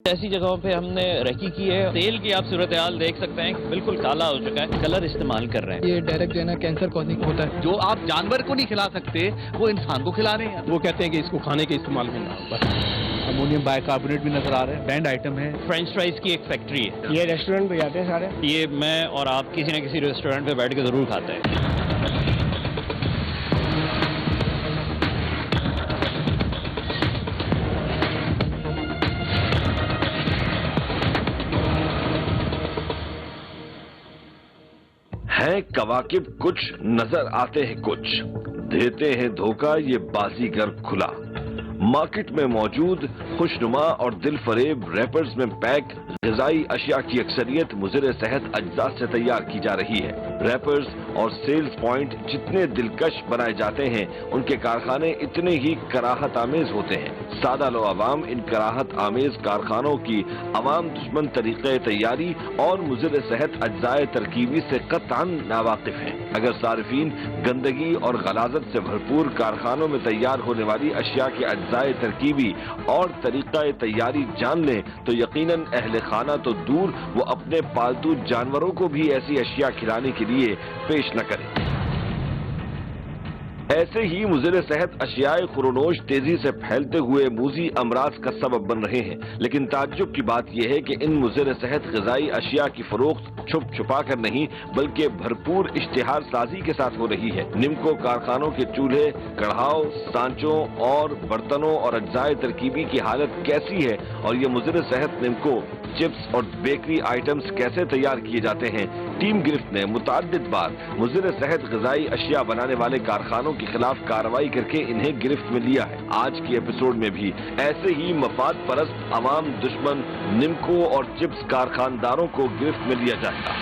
ایسی جگہوں پہ ہم نے ریکی کی ہے. تیل کی آپ صورتحال دیکھ سکتے ہیں بالکل کالا ہو چکا ہے. کلر استعمال کر رہے ہیں. یہ ڈائریکٹ جو ہے نا کینسر کازنگ ہوتا ہے. جو آپ جانور کو نہیں کھلا سکتے وہ انسان کو کھلا رہے ہیں. وہ کہتے ہیں کہ اس کو کھانے کے استعمال میں نہ. امونیم بائی کاربونیٹ بھی نظر آ رہے ہیں. بینڈ آئٹم ہے. فرینچ فرائز کی ایک فیکٹری ہے. یہ ریسٹورینٹ پہ جاتے ہیں سارے. یہ میں اور آپ کسی نہ کسی ریسٹورینٹ پہ بیٹھ کے ضرور کھاتے ہیں. ہیں کواکب کچھ نظر آتے ہیں کچھ دیتے ہیں دھوکہ یہ بازیگر کھلا. مارکیٹ میں موجود خوشنما اور دل فریب ریپرز میں پیک غذائی اشیاء کی اکثریت مضر صحت اجزاء سے تیار کی جا رہی ہے. ریپرز اور سیلز پوائنٹ جتنے دلکش بنائے جاتے ہیں ان کے کارخانے اتنے ہی کراہت آمیز ہوتے ہیں. سادہ لو عوام ان کراہت آمیز کارخانوں کی عوام دشمن طریقے تیاری اور مضر صحت اجزاء ترکیبی سے قطعاً ناواقف ہیں. اگر صارفین گندگی اور غلاظت سے بھرپور کارخانوں میں تیار ہونے والی اشیاء کے اجزاء ترکیبی اور طریقہ تیاری جان لیں تو یقیناً اہل خانہ تو دور وہ اپنے پالتو جانوروں کو بھی ایسی اشیاء کھلانے کے لیے پیش نہ کریں. ایسے ہی مضر صحت اشیاء خورونوش تیزی سے پھیلتے ہوئے موذی امراض کا سبب بن رہے ہیں. لیکن تعجب کی بات یہ ہے کہ ان مضر صحت غذائی اشیاء کی فروخت چھپ چھپا کر نہیں بلکہ بھرپور اشتہار سازی کے ساتھ ہو رہی ہے. نمکو کارخانوں کے چولہے، کڑھاؤ، سانچوں اور برتنوں اور اجزاء ترکیبی کی حالت کیسی ہے اور یہ مضر صحت نمکو چپس اور بیکری آئٹمز کیسے تیار کیے جاتے ہیں. ٹیم گرفت نے متعدد بار مضر صحت غذائی اشیاء بنانے والے کارخانوں کے خلاف کارروائی کر کے انہیں گرفت میں لیا ہے. آج کی ایپیسوڈ میں بھی ایسے ہی مفاد پرست عوام دشمن نمکو اور چپس کارخانداروں کو گرفت میں لیا جائے گا.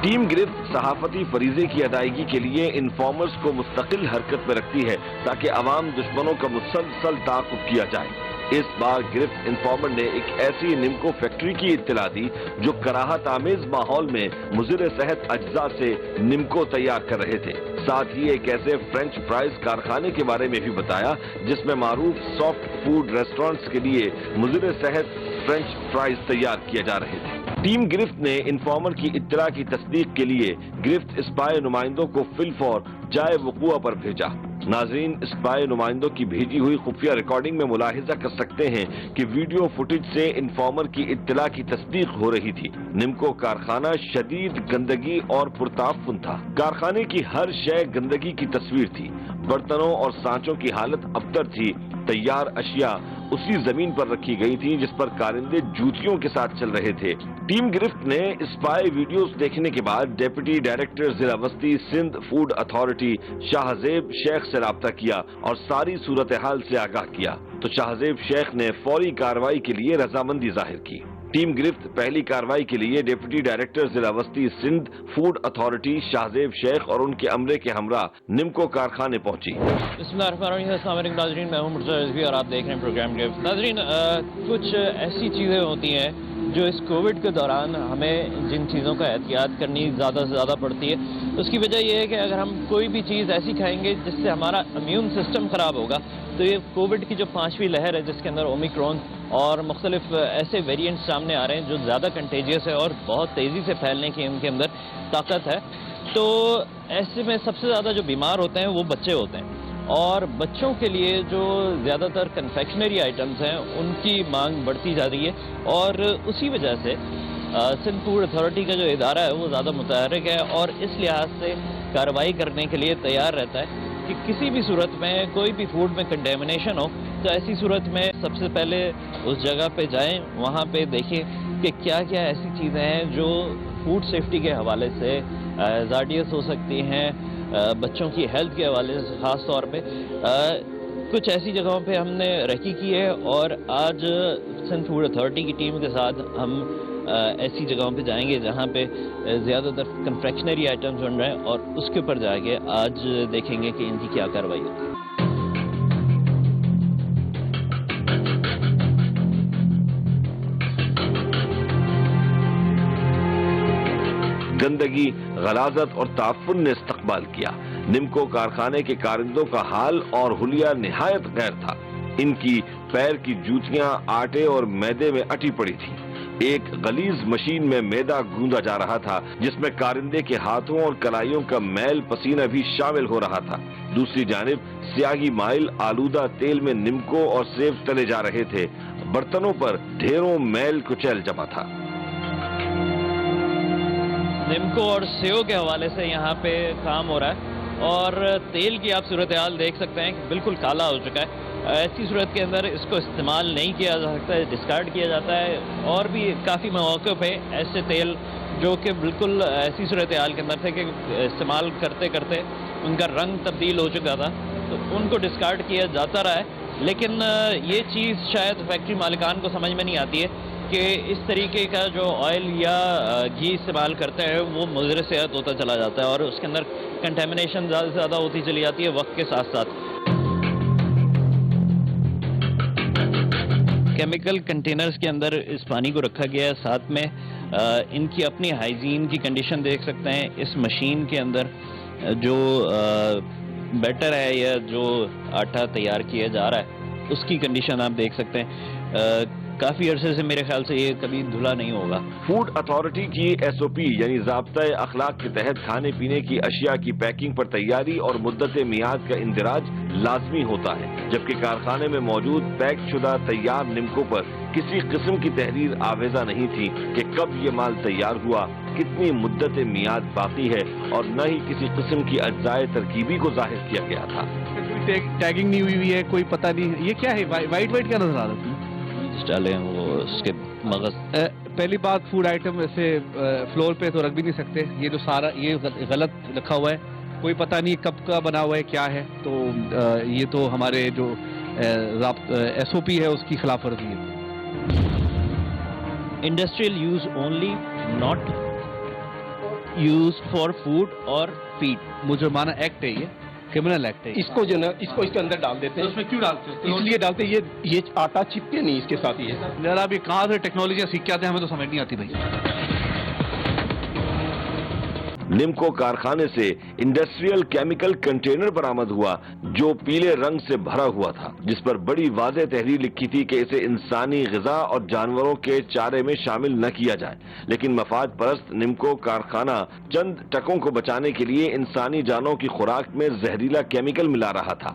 ٹیم گرفت صحافتی فریضے کی ادائیگی کے لیے انفارمرز کو مستقل حرکت میں رکھتی ہے تاکہ عوام دشمنوں کا مسلسل تعاقب کیا جائے. اس بار گرفت انفارمر نے ایک ایسی نمکو فیکٹری کی اطلاع دی جو کراہت آمیز ماحول میں مضر صحت اجزاء سے نمکو تیار کر رہے تھے. ساتھ ہی ایک ایسے فرینچ فرائز کارخانے کے بارے میں بھی بتایا جس میں معروف سافٹ فوڈ ریسٹورنٹس کے لیے مضر صحت فرینچ فرائز تیار کیے جا رہے تھے. ٹیم گرفت نے انفارمر کی اطلاع کی تصدیق کے لیے گرفت اسپائی نمائندوں کو فی الفور جائے وقوع پر بھیجا. ناظرین اسپائی نمائندوں کی بھیجی ہوئی خفیہ ریکارڈنگ میں ملاحظہ کر سکتے ہیں کہ ویڈیو فوٹیج سے انفارمر کی اطلاع کی تصدیق ہو رہی تھی. نمکو کارخانہ شدید گندگی اور پرتعفن تھا. کارخانے کی ہر شے گندگی کی تصویر تھی. برتنوں اور سانچوں کی حالت ابتر تھی. تیار اشیاء اسی زمین پر رکھی گئی تھی جس پر کارندے جوتیوں کے ساتھ چل رہے تھے. ٹیم گرفت نے اسپائی ویڈیوز دیکھنے کے بعد ڈیپٹی ڈائریکٹر ضلع وسطی سندھ فوڈ اتھارٹی شاہزیب شیخ سے رابطہ کیا اور ساری صورتحال سے آگاہ کیا تو شاہزیب شیخ نے فوری کارروائی کے لیے رضامندی ظاہر کی. ٹیم گرفت پہلی کارروائی کے لیے ڈیپٹی ڈائریکٹر ضلع وسطی سندھ فوڈ اتھارٹی شاہزیب شیخ اور ان کے عملے کے ہمراہ نمکو کارخانے پہنچی. بسم اللہ الرحمن الرحیم. السلام علیکم ناظرین، میں ہوں مرتضیٰ رضوی اور آپ دیکھ رہے ہیں پروگرام گرفت. ناظرین، کچھ ایسی چیزیں ہوتی ہیں جو اس کووڈ کے دوران ہمیں جن چیزوں کا احتیاط کرنی زیادہ سے زیادہ پڑتی ہے. اس کی وجہ یہ ہے کہ اگر ہم کوئی بھی چیز ایسی کھائیں گے جس سے ہمارا امیون سسٹم خراب ہوگا تو یہ کووڈ کی جو 5ویں لہر ہے جس کے اندر اومیکرون اور مختلف ایسے ویریئنٹس سامنے آ رہے ہیں جو زیادہ کنٹیجیس ہے اور بہت تیزی سے پھیلنے کی ان کے اندر طاقت ہے. تو ایسے میں سب سے زیادہ جو بیمار ہوتے ہیں وہ بچے ہوتے ہیں اور بچوں کے لیے جو زیادہ تر کنفیکشنری آئٹمز ہیں ان کی مانگ بڑھتی جا رہی ہے اور اسی وجہ سے سندھ فوڈ اتھارٹی کا جو ادارہ ہے وہ زیادہ متحرک ہے اور اس لحاظ سے کارروائی کرنے کے لیے تیار رہتا ہے کہ کسی بھی صورت میں کوئی بھی فوڈ میں کنٹیمنیشن ہو تو ایسی صورت میں سب سے پہلے اس جگہ پہ جائیں، وہاں پہ دیکھیں کہ کیا کیا ایسی چیزیں ہیں جو فوڈ سیفٹی کے حوالے سے ہیزارڈیس ہو سکتی ہیں، بچوں کی ہیلتھ کے حوالے سے خاص طور پہ. کچھ ایسی جگہوں پہ ہم نے ریکی کی ہے اور آج سندھ فوڈ اتھارٹی کی ٹیم کے ساتھ ہم ایسی جگہوں پہ جائیں گے جہاں پہ زیادہ تر کنفیکشنری آئٹمز بن رہے ہیں اور اس کے اوپر جا کے آج دیکھیں گے کہ ان کی کیا کارروائی ہوتی ہے. گندگی، غلاظت اور تعفن نے استقبال کیا. نمکو کارخانے کے کارندوں کا حال اور حلیہ نہایت غیر تھا. ان کی پیر کی جوتیاں آٹے اور میدے میں اٹی پڑی تھی۔ ایک غلیظ مشین میں میدا گوندا جا رہا تھا جس میں کارندے کے ہاتھوں اور کلائیوں کا میل پسینہ بھی شامل ہو رہا تھا۔ دوسری جانب سیاہی مائل آلودہ تیل میں نمکو اور سیب تلے جا رہے تھے۔ برتنوں پر ڈھیروں میل کچیل جمع تھا۔ نمکو اور سیو کے حوالے سے یہاں پہ کام ہو رہا ہے اور تیل کی آپ صورتحال دیکھ سکتے ہیں کہ بالکل کالا ہو چکا ہے۔ ایسی صورت کے اندر اس کو استعمال نہیں کیا جا سکتا ہے، ڈسکارڈ کیا جاتا ہے، اور بھی کافی مواقع پہ ایسے تیل جو کہ بالکل ایسی صورتحال کے اندر تھے کہ استعمال کرتے کرتے ان کا رنگ تبدیل ہو چکا تھا، تو ان کو ڈسکارڈ کیا جاتا رہا ہے۔ لیکن یہ چیز شاید فیکٹری مالکان کو سمجھ میں نہیں آتی ہے کہ اس طریقے کا جو آئل یا گھی استعمال کرتے ہیں وہ مضر صحت ہوتا چلا جاتا ہے اور اس کے اندر کنٹیمنیشن زیادہ سے زیادہ ہوتی چلی جاتی ہے وقت کے ساتھ ساتھ۔ کیمیکل کنٹینرز کے اندر اس پانی کو رکھا گیا ہے، ساتھ میں ان کی اپنی ہائیجین کی کنڈیشن دیکھ سکتے ہیں۔ اس مشین کے اندر جو بیٹر ہے یا جو آٹا تیار کیا جا رہا ہے اس کی کنڈیشن آپ دیکھ سکتے ہیں۔ کافی عرصے سے میرے خیال سے یہ کبھی دھلا نہیں ہوگا۔ فوڈ اتھارٹی کی SOP یعنی ضابطۂ اخلاق کے تحت کھانے پینے کی اشیاء کی پیکنگ پر تیاری اور مدت میعاد کا اندراج لازمی ہوتا ہے، جبکہ کارخانے میں موجود پیک شدہ تیار نمکوں پر کسی قسم کی تحریر آویزہ نہیں تھی کہ کب یہ مال تیار ہوا، کتنی مدت میعاد باقی ہے، اور نہ ہی کسی قسم کی اجزائے ترکیبی کو ظاہر کیا گیا تھا۔ ٹیگنگ نہیں ہوئی ہے، کوئی پتہ نہیں۔ یہ کیا ہے؟ وائٹ وائٹ کیا نظر آ رہا ہے؟ ڈالے ہیں وہ اس کے مغز۔ پہلی بات، فوڈ آئٹم ایسے فلور پہ تو رکھ بھی نہیں سکتے، یہ جو سارا یہ غلط رکھا ہوا ہے، کوئی پتہ نہیں کب کا بنا ہوا ہے کیا ہے، تو یہ تو ہمارے جو SOP ہے اس کی خلاف ورزی ہے۔ Industrial use only, not use for food اور فیڈ۔ مجرمانہ ایکٹ ہے، یہ کرمنل ایکٹ ہے۔ اس کو جو نا اس کے اندر ڈال دیتے ہیں۔ اس میں کیوں ڈالتے ہیں؟ اس لیے ڈالتے ہیں یہ آٹا چپکے نہیں اس کے ساتھ۔ یہ یار آپ یہ کہاں سے ٹیکنالوجی سیکھ کے آتے ہیں، ہمیں تو سمجھ نہیں آتی بھائی۔ نمکو کارخانے سے انڈسٹریل کیمیکل کنٹینر برآمد ہوا جو پیلے رنگ سے بھرا ہوا تھا، جس پر بڑی واضح تحریر لکھی تھی کہ اسے انسانی غذا اور جانوروں کے چارے میں شامل نہ کیا جائے، لیکن مفاد پرست نمکو کارخانہ چند ٹکوں کو بچانے کے لیے انسانی جانوں کی خوراک میں زہریلا کیمیکل ملا رہا تھا۔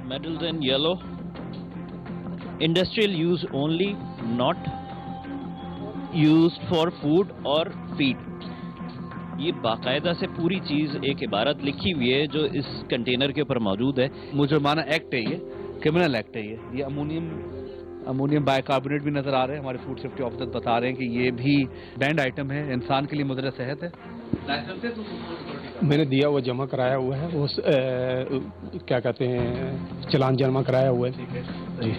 Metals in yellow, industrial use only, not use for food اور فیڈ۔ یہ باقاعدہ سے پوری چیز ایک عبارت لکھی ہوئی ہے جو اس کنٹینر کے اوپر موجود ہے۔ مجرمانہ ایکٹ ہے، یہ کرمنل ایکٹ ہے۔ یہ امونیم بائی کاربونیٹ بھی نظر آ رہے ہیں۔ ہمارے فوڈ سیفٹی آفیسر بتا رہے ہیں کہ یہ بھی بینڈ آئٹم ہے، انسان کے لیے مضر صحت ہے۔ میں نے دیا ہوا جمع کرایا ہوا ہے، وہ کیا کہتے ہیں چلان جمع کرایا ہوا ہے جی۔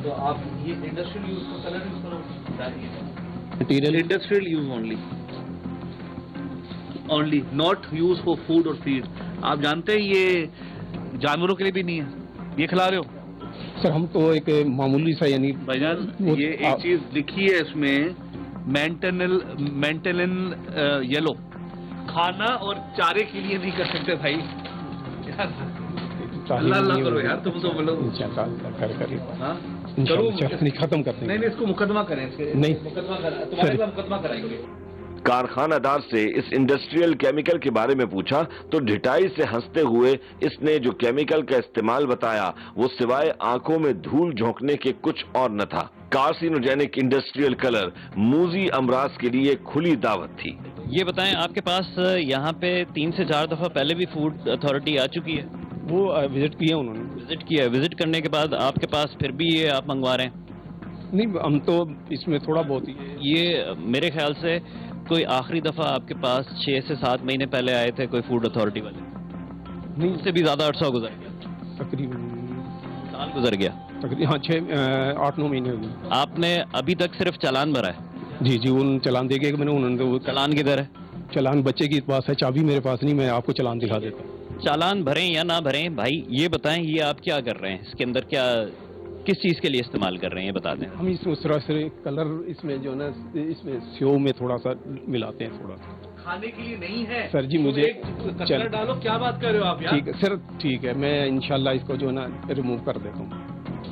تو آپ یہ انڈسٹریل یوز کو کلر یوز کرو، material industrial use only not use for food اور فیڈ۔ آپ جانتے ہیں یہ جانوروں کے لیے بھی نہیں ہے، یہ کھلا رہے ہو سر۔ ہم تو ایک معمولی سا یعنی بھائی جان، یہ ایک چیز لکھی ہے اس میں، مینٹنل یلو، کھانا اور چارے کے لیے نہیں کر سکتے بھائی۔ اللہ اللہ کرو یار، تم تو بولو ہاں کرو، ختم کرتے ہیں۔ نہیں اس کو مقدمہ کریں، نہیں مقدمہ تمہارے ساتھ مقدمہ کرائیں گے۔ کارخانہ دار سے اس انڈسٹریل کیمیکل کے بارے میں پوچھا تو ڈھٹائی سے ہنستے ہوئے اس نے جو کیمیکل کا استعمال بتایا وہ سوائے آنکھوں میں دھول جھونکنے کے کچھ اور نہ تھا۔ کارسینوجینک انڈسٹریل کلر موذی امراض کے لیے کھلی دعوت تھی۔ یہ بتائیں، آپ کے پاس یہاں پہ 3 سے 4 دفعہ پہلے بھی فوڈ اتھارٹی آ چکی ہے؟ وہ وزٹ کیا انہوں نے، وزٹ کیا ہے، وزٹ کرنے کے بعد آپ کے پاس پھر بھی یہ آپ منگوا رہے ہیں؟ نہیں ہم تو اس میں تھوڑا بہت ہی یہ میرے خیال سے کوئی آخری دفعہ آپ کے پاس 6 سے 7 مہینے پہلے آئے تھے کوئی فوڈ اتھارٹی والے؟ نہیں، اس سے بھی زیادہ عرصہ گزر گیا، تقریباً سال گزر گیا۔ ہاں 8-9 مہینے ہو گئے۔ آپ نے ابھی تک صرف چالان بھرا ہے؟ جی جی، ان چلان دے کے میں نے انہوں نے وہ چالان کدھر ہے؟ چلان بچے کی پاس ہے، چابی میرے پاس نہیں، میں آپ کو چلان دکھا دیتا ہوں۔ چالان بھریں یا نہ بھریں، بھائی یہ بتائیں یہ آپ کیا کر رہے ہیں، اس کے اندر کیا کس چیز کے لیے استعمال کر رہے ہیں یہ بتا دیں۔ ہم اس طرح سے کلر اس میں جو ہے نا اس میں سیو میں تھوڑا سا ملاتے ہیں، تھوڑا سا کھانے کے لیے نہیں ہے سر جی۔ مجھے کلر ڈالو، کیا بات کر رہے ہو آپ یار؟ ٹھیک ہے سر، ٹھیک ہے، میں انشاءاللہ اس کو جو ہے نا ریموو کر دیتا ہوں۔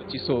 2200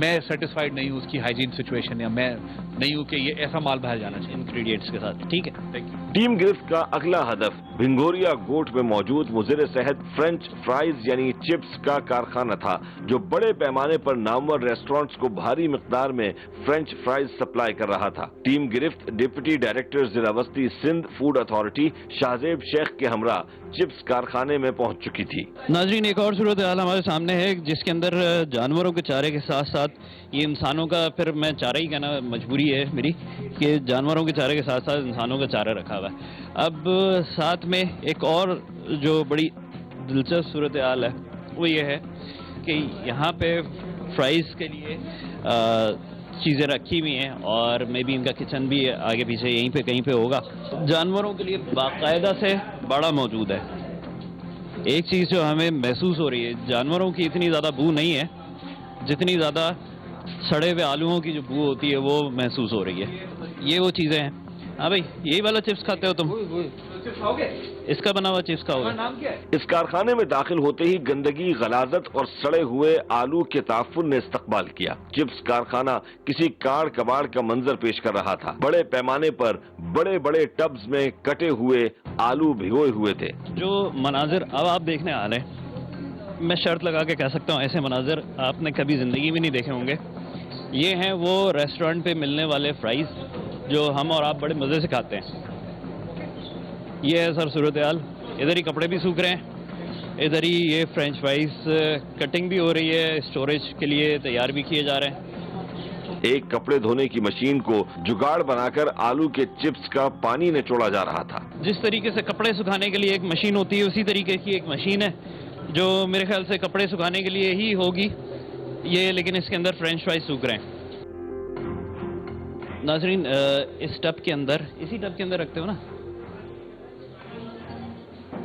میں سیٹسفائڈ نہیں ہوں اس کی ہائیجین سچویشن، یا میں نہیں ہوں کہ یہ ایسا مال باہر جانا چاہیے انگریڈینٹس کے ساتھ. ٹھیک ہے، تھینک یو. ٹیم گرفت کا اگلا ہدف بھنگوریا گوٹ میں موجود مضر صحت فرینچ فرائز یعنی چپس کا کارخانہ تھا، جو بڑے پیمانے پر نامور ریسٹورنٹس کو بھاری مقدار میں فرینچ فرائز سپلائی کر رہا تھا. ٹیم گرفت ڈپٹی ڈائریکٹر ضلع وسطی سندھ فوڈ اتھارٹی شاہزیب شیخ کے ہمراہ چپس کارخانے میں پہنچ چکی تھی. ناظرین، ایک اور صورتحال ہمارے سامنے ہے جس کے اندر جانوروں کے چارے کے ساتھ ساتھ یہ انسانوں کا، پھر میں چارہ ہی کہنا مجبوری ہے میری، کہ جانوروں کے چارے کے ساتھ ساتھ انسانوں کا چارہ رکھا ہوا ہے. اب ساتھ میں ایک اور جو بڑی دلچسپ صورتحال ہے وہ یہ ہے کہ یہاں پہ فرائز کے لیے چیزیں رکھی ہوئی ہیں، اور مے بی ان کا کچن بھی آگے پیچھے یہیں پہ کہیں پہ ہوگا. جانوروں کے لیے باقاعدہ سے باڑا موجود ہے. ایک چیز جو ہمیں محسوس ہو رہی ہے، جانوروں کی اتنی زیادہ بو نہیں ہے جتنی زیادہ سڑے ہوئے آلوؤں کی جو بو ہوتی ہے وہ محسوس ہو رہی ہے. یہ وہ چیزیں ہیں. ہاں بھائی، یہی والا چپس کھاتے ہو تم؟ اس کا بنا ہوا چپس کا ہوگا. اس کارخانے میں داخل ہوتے ہی گندگی، غلاظت اور سڑے ہوئے آلو کے تعفن نے استقبال کیا. چپس کارخانہ کسی کاڑ کباڑ کا منظر پیش کر رہا تھا. بڑے پیمانے پر بڑے بڑے ٹبز میں کٹے ہوئے آلو بھگوئے ہوئے تھے. جو مناظر اب آپ دیکھنے آ رہے ہیں، میں شرط لگا کے کہہ سکتا ہوں ایسے مناظر آپ نے کبھی زندگی میں نہیں دیکھے ہوں گے. یہ ہیں وہ ریسٹورنٹ پہ ملنے والے فرائز جو ہم اور آپ بڑے مزے سے کھاتے ہیں. یہ ہے سر صورتحال. ادھر ہی کپڑے بھی سوکھ رہے ہیں، ادھر ہی یہ فرینچ فرائز کٹنگ بھی ہو رہی ہے، اسٹوریج کے لیے تیار بھی کیے جا رہے ہیں. ایک کپڑے دھونے کی مشین کو جگاڑ بنا کر آلو کے چپس کا پانی نچوڑا جا رہا تھا. جس طریقے سے کپڑے سکھانے کے لیے ایک مشین ہوتی ہے، اسی طریقے کی ایک مشین ہے جو میرے خیال سے کپڑے سکھانے کے لیے ہی ہوگی یہ، لیکن اس کے اندر فرینچ فرائز سوکھ رہے ہیں. ناظرین، اس ٹب کے اندر، اسی ٹب کے اندر رکھتے ہو نا.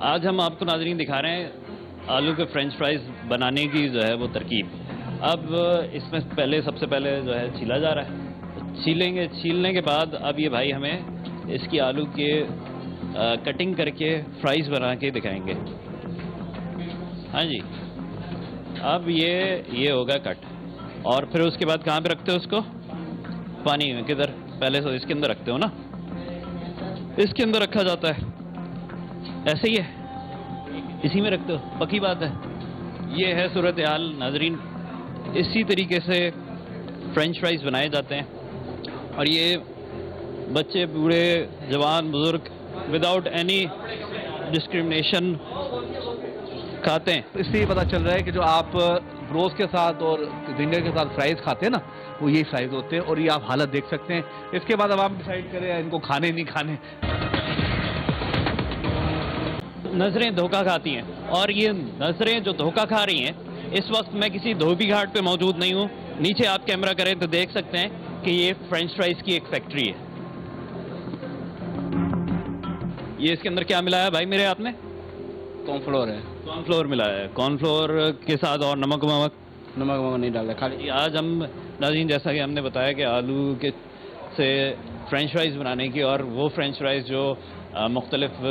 آج ہم آپ کو ناظرین دکھا رہے ہیں آلو کے فرینچ فرائز بنانے کی جو ہے وہ ترکیب. اب اس میں پہلے سب سے پہلے جو ہے چھیلا جا رہا ہے. چھیلیں گے، چھیلنے کے بعد اب یہ بھائی ہمیں اس کی آلو کے کٹنگ کر کے فرائز بنا کے دکھائیں گے. ہاں جی، اب یہ ہوگا کٹ، اور پھر اس کے بعد کہاں پہ رکھتے ہو اس کو؟ پانی میں. کدھر؟ پہلے تو اس کے اندر رکھتے ہو نا، اس کے اندر رکھا جاتا ہے. ایسے ہی ہے، اسی میں رکھتے ہو، پکی بات ہے. یہ ہے صورتحال ناظرین. اسی طریقے سے فرینچ فرائز بنائے جاتے ہیں، اور یہ بچے، بوڑھے، جوان، بزرگ وداؤٹ اینی ڈسکریمنیشن کھاتے ہیں. اس سے یہ پتہ چل رہا ہے کہ جو آپ روز کے ساتھ اور زنگر کے ساتھ فرائز کھاتے ہیں نا، وہ یہی فرائز ہوتے ہیں، اور یہ آپ حالت دیکھ سکتے ہیں. اس کے بعد اب آپ ڈیسائیڈ کریں ان کو کھانے نہیں کھانے. نظریں دھوکہ کھاتی ہیں، اور یہ نظریں جو دھوکہ کھا رہی ہیں، اس وقت میں کسی دھوبی گھاٹ پہ موجود نہیں ہوں. نیچے آپ کیمرہ کریں تو دیکھ سکتے ہیں کہ یہ فرینچ فرائز کی ایک فیکٹری ہے. یہ اس کے اندر کیا ملایا بھائی میرے ہاتھ میں؟ کارن فلور ہے. کارن فلور ملایا ہے. کارن فلور کے ساتھ اور نمک نہیں ڈالا خالی. آج ہم ناظرین جیسا کہ ہم نے بتایا کہ آلو کے سے فرینچ فرائز بنانے کی، اور وہ فرینچ فرائز جو مختلف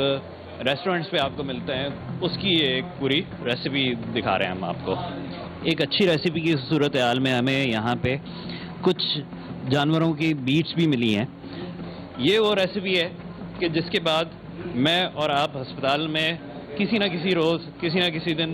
ریسٹورنٹس پہ آپ کو ملتے ہیں، اس کی ایک پوری ریسیپی دکھا رہے ہیں ہم آپ کو. ایک اچھی ریسیپی کی صورتحال میں ہمیں یہاں پہ کچھ جانوروں کی بیٹس بھی ملی ہیں. یہ وہ ریسیپی ہے کہ جس کے بعد میں اور آپ ہسپتال میں کسی نہ کسی روز، کسی نہ کسی دن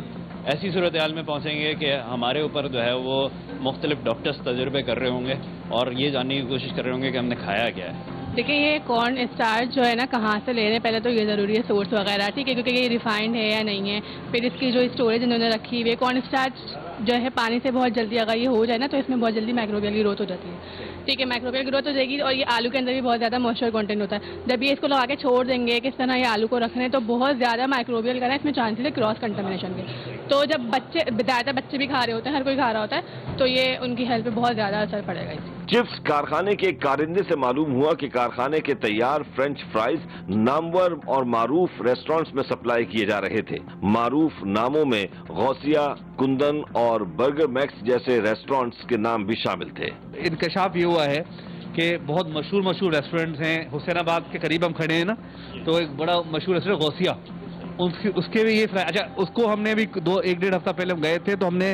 ایسی صورتحال میں پہنچیں گے کہ ہمارے اوپر جو ہے وہ مختلف ڈاکٹرز تجربے کر رہے ہوں گے اور یہ جاننے کی کوشش کر رہے ہوں گے کہ ہم نے کھایا کیا ہے. دیکھیں، یہ کارن اسٹارچ جو ہے نا کہاں سے لے رہے ہیں، پہلے تو یہ ضروری ہے سورس وغیرہ، ٹھیک ہے، کیونکہ یہ ریفائنڈ ہے یا نہیں ہے. پھر اس کی جو اسٹوریج انہوں نے رکھی ہوئی ہے. کارن اسٹارچ جو ہے پانی سے بہت جلدی اگر یہ ہو جائے نا تو اس میں بہت جلدی مائکروبیل گروتھ ہو جاتی ہے. ٹھیک ہے، مائکروبیل گروتھ ہو جائے گی، اور یہ آلو کے اندر بھی بہت زیادہ موئسچر کنٹینٹ ہوتا ہے. جب یہ اس کو لگا کے چھوڑ دیں گے کس طرح یہ آلو کو رکھ رہے ہیں تو بہت زیادہ مائکروبیل کا نا اس میں چانسز ہے کراس کنٹامنیشن کے. تو جب زیادہ بچے بھی کھا رہے ہوتے ہیں، ہر کوئی کھا رہا ہوتا ہے، تو یہ ان کی ہیلتھ پہ بہت زیادہ اثر پڑے گا. چپس کارخانے کے کارندے سے معلوم ہوا کہ کارخانے کے تیار فرینچ فرائز نامور اور معروف ریسٹورنٹس میں سپلائی کیے جا رہے تھے. معروف ناموں میں غوثیہ، کندن اور برگر میکس جیسے ریسٹورنٹس کے نام بھی شامل تھے. انکشاف یہ ہوا ہے کہ بہت مشہور ریسٹورنٹس ہیں. حسین آباد کے قریب ہم کھڑے ہیں نا، تو ایک بڑا مشہور ریسٹورنٹ غوثیہ، اس کے بھی یہ اچھا، اس کو ہم نے بھی ایک ڈیڑھ ہفتہ پہلے ہم گئے تھے تو ہم نے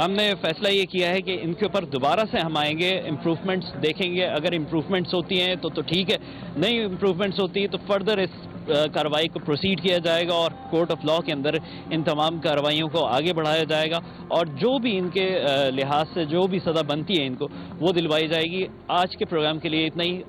ہم نے فیصلہ یہ کیا ہے کہ ان کے اوپر دوبارہ سے ہم آئیں گے, امپروومنٹس دیکھیں گے. اگر امپروومنٹس ہوتی ہیں تو ٹھیک ہے, نہیں امپروومنٹس ہوتی ہے تو فردر اس کارروائی کو پروسیڈ کیا جائے گا اور کورٹ آف لا کے اندر ان تمام کارروائیوں کو آگے بڑھایا جائے گا, اور جو بھی ان کے لحاظ سے جو بھی سزا بنتی ہے ان کو وہ دلوائی جائے گی. آج کے پروگرام کے لیے اتنا ہی.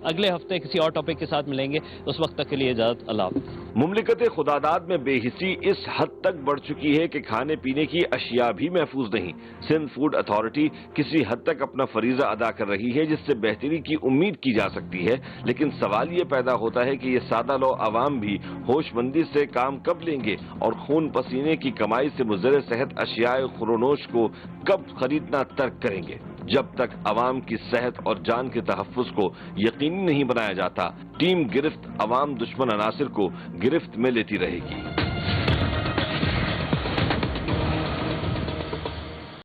اگلے ہفتے کسی اور ٹاپک کے ساتھ ملیں گے, اس وقت تک کے لیے اجازت. اللہ حافظ. مملکت خداداد میں بے حسی اس حد تک بڑھ چکی ہے کہ کھانے پینے کی اشیاء بھی محفوظ نہیں. سندھ فوڈ اتھارٹی کسی حد تک اپنا فریضہ ادا کر رہی ہے جس سے بہتری کی امید کی جا سکتی ہے, لیکن سوال یہ پیدا ہوتا ہے کہ یہ سادہ لو عوام بھی ہوش مندی سے کام کب لیں گے اور خون پسینے کی کمائی سے مضر صحت اشیاء خورونوش کو کب خریدنا ترک کریں گے. جب تک عوام کی صحت اور جان کے تحفظ کو یقینی نہیں بنایا جاتا, ٹیم گرفت عوام دشمن عناصر کو گرفت میں لیتی رہے گی.